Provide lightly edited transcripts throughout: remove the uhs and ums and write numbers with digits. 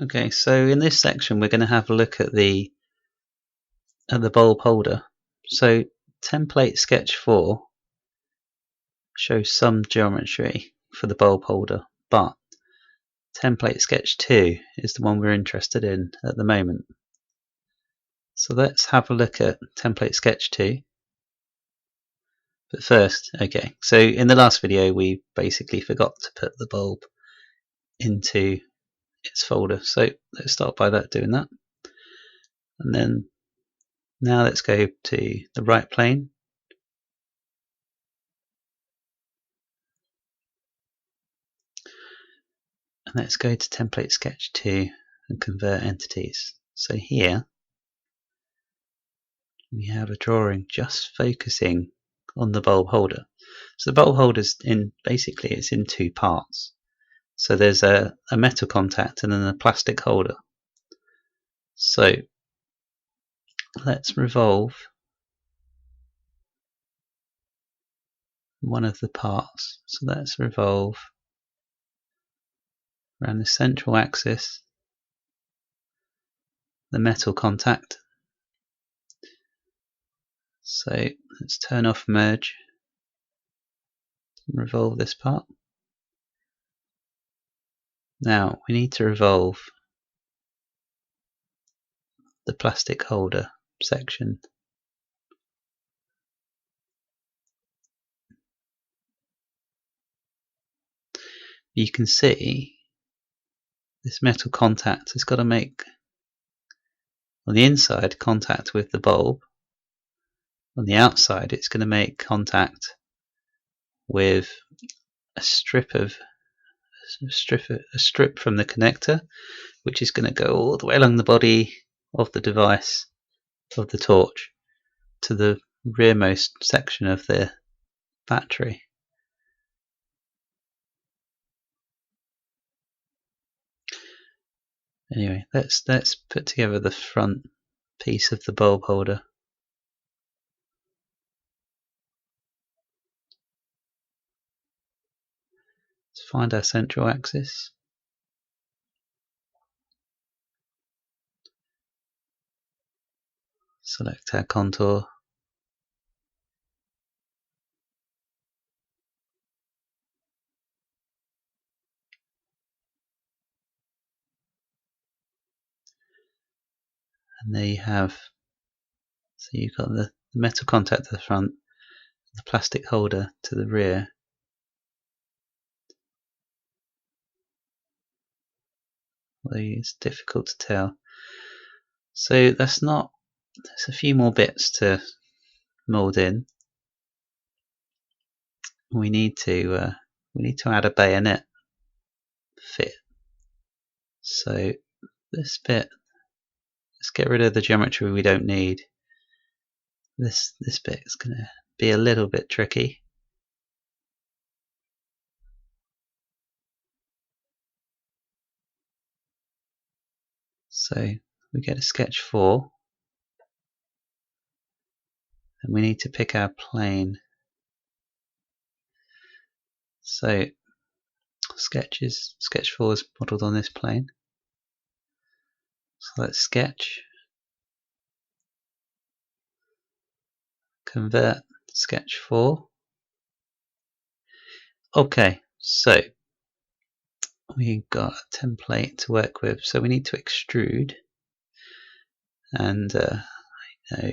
Okay, so in this section we're going to have a look at the bulb holder. So template sketch 4 shows some geometry for the bulb holder, but template sketch 2 is the one we're interested in at the moment. So let's have a look at template sketch 2. But first, okay, so in the last video we basically forgot to put the bulb into its folder. So let's start by doing that. And then now let's go to the right plane. And let's go to template sketch 2 and convert entities. So here we have a drawing just focusing on the bulb holder. So the bulb holder is basically it's in two parts. So there's a metal contact and then a plastic holder. So let's revolve one of the parts. So let's revolve around the central axis the metal contact. So let's turn off merge and revolve this part. Now we need to revolve the plastic holder section. You can see this metal contact has got to make on the inside contact with the bulb. On the outside it's going to make contact with a strip from the connector, which is going to go all the way along the body of the device of the torch to the rearmost section of the battery. Anyway, let's put together the front piece of the bulb holder. Let's find our central axis. Select our contour. And there you have, so you've got the metal contact to the front, the plastic holder to the rear. Although it's difficult to tell. So there's a few more bits to mold in. We need to add a bayonet fit. So this bit, let's get rid of the geometry we don't need. This bit is going to be a little bit tricky. So we go to sketch 4 and we need to pick our plane. So sketch 4 is modelled on this plane. So let's sketch, convert sketch 4. Okay, so we've got a template to work with. So we need to extrude, and I know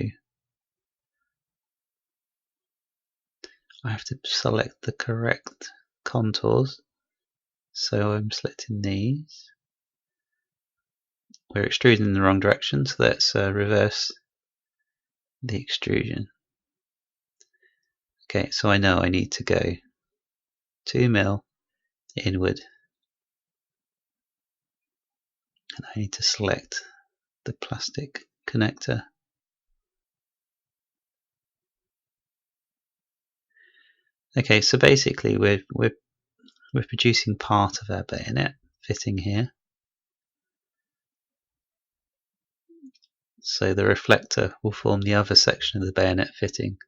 I have to select the correct contours. So I'm selecting these. We're extruding in the wrong direction, so let's reverse the extrusion. Okay, so I know I need to go 2 mil inward, and I need to select the plastic connector. Okay, so basically we're producing part of our bayonet fitting here. So the reflector will form the other section of the bayonet fitting.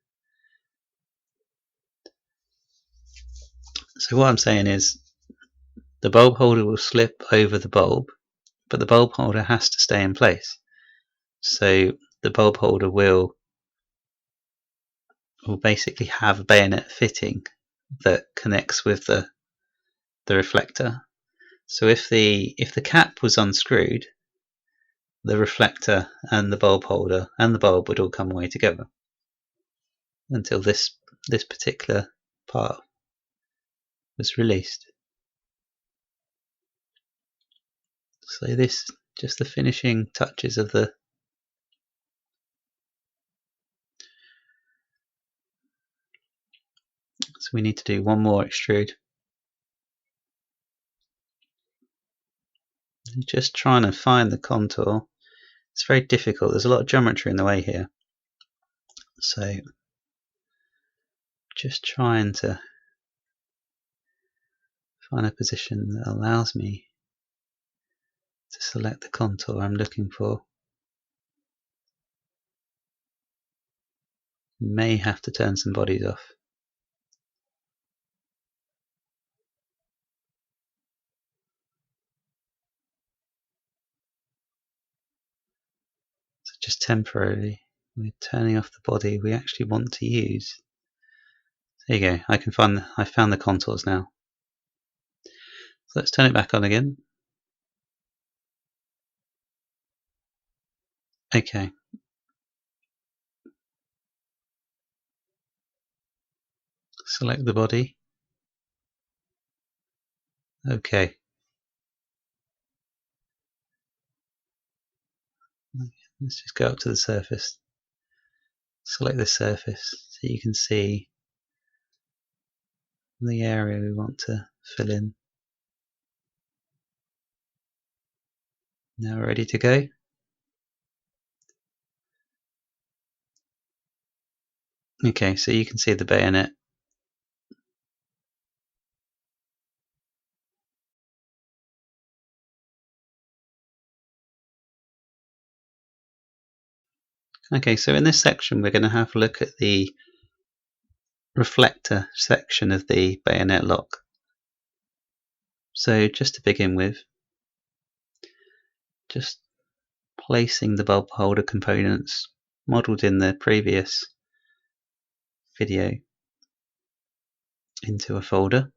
So what I'm saying is the bulb holder will slip over the bulb, but the bulb holder has to stay in place. So the bulb holder will basically have a bayonet fitting that connects with the reflector. So if the cap was unscrewed, the reflector and the bulb holder and the bulb would all come away together until this particular part was released. So this just the finishing touches of the so we need to do one more extrude. I'm just trying to find the contour. It's very difficult. There's a lot of geometry in the way here. So just trying to find a position that allows me to select the contour I'm looking for. May have to turn some bodies off. So just temporarily, we're turning off the body we actually want to use. There you go. I found the contours now. So let's turn it back on again. Okay. Select the body. Okay. Let's just go up to the surface. Select the surface so you can see the area we want to fill in. Now we're ready to go. Okay, so you can see the bayonet. Okay, so in this section we're going to have a look at the reflector section of the bayonet lock. So just to begin with, just placing the bulb holder components modelled in the previous video into a folder.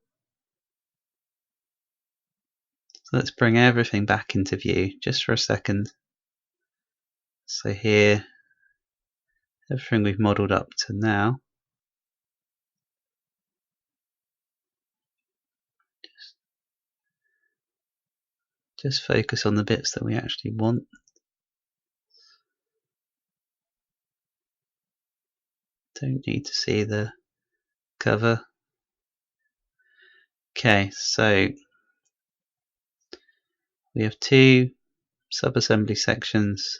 So let's bring everything back into view just for a second. So here, everything we've modelled up to now. Just focus on the bits that we actually want. Don't need to see the cover. Okay, so we have two sub-assembly sections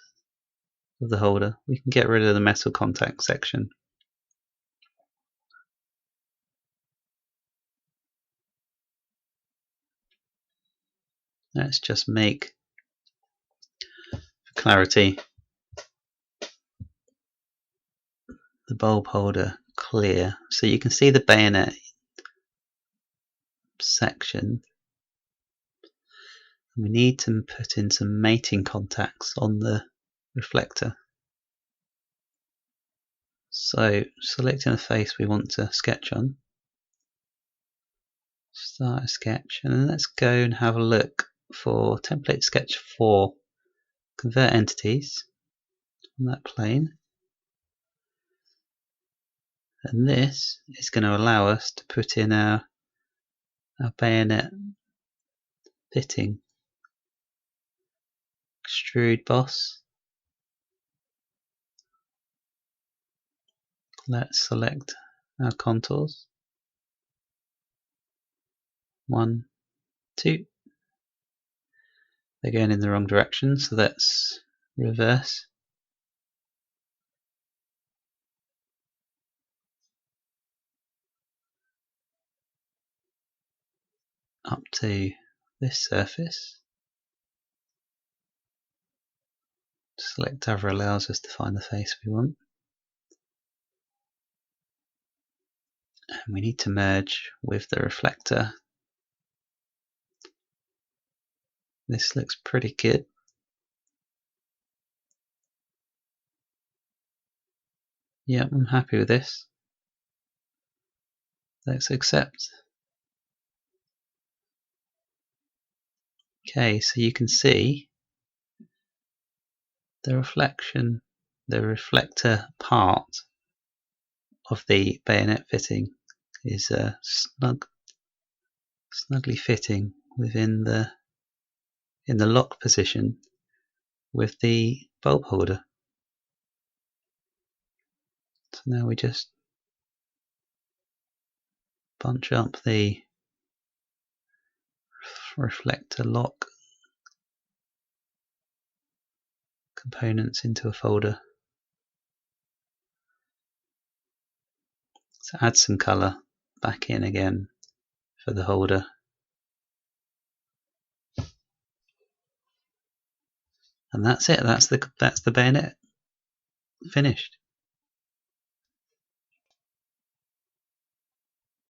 of the holder. We can get rid of the metal contact section. Let's just make, for clarity, the bulb holder clear so you can see the bayonet section. We need to put in some mating contacts on the reflector. So selecting a face we want to sketch on, start a sketch, and then let's go and have a look for template sketch 4, convert entities on that plane. And this is going to allow us to put in our bayonet fitting. Extrude boss. Let's select our contours. 1, 2. They're going in the wrong direction, so let's reverse. Up to this surface. Select other allows us to find the face we want. And we need to merge with the reflector. This looks pretty good. Yeah, I'm happy with this. Let's accept. Okay, so you can see the reflection, the reflector part of the bayonet fitting is snugly fitting within in the lock position with the bulb holder. So now we just bunch up the reflector lock components into a folder. So add some colour back in again for the holder. And that's it. That's the bayonet finished.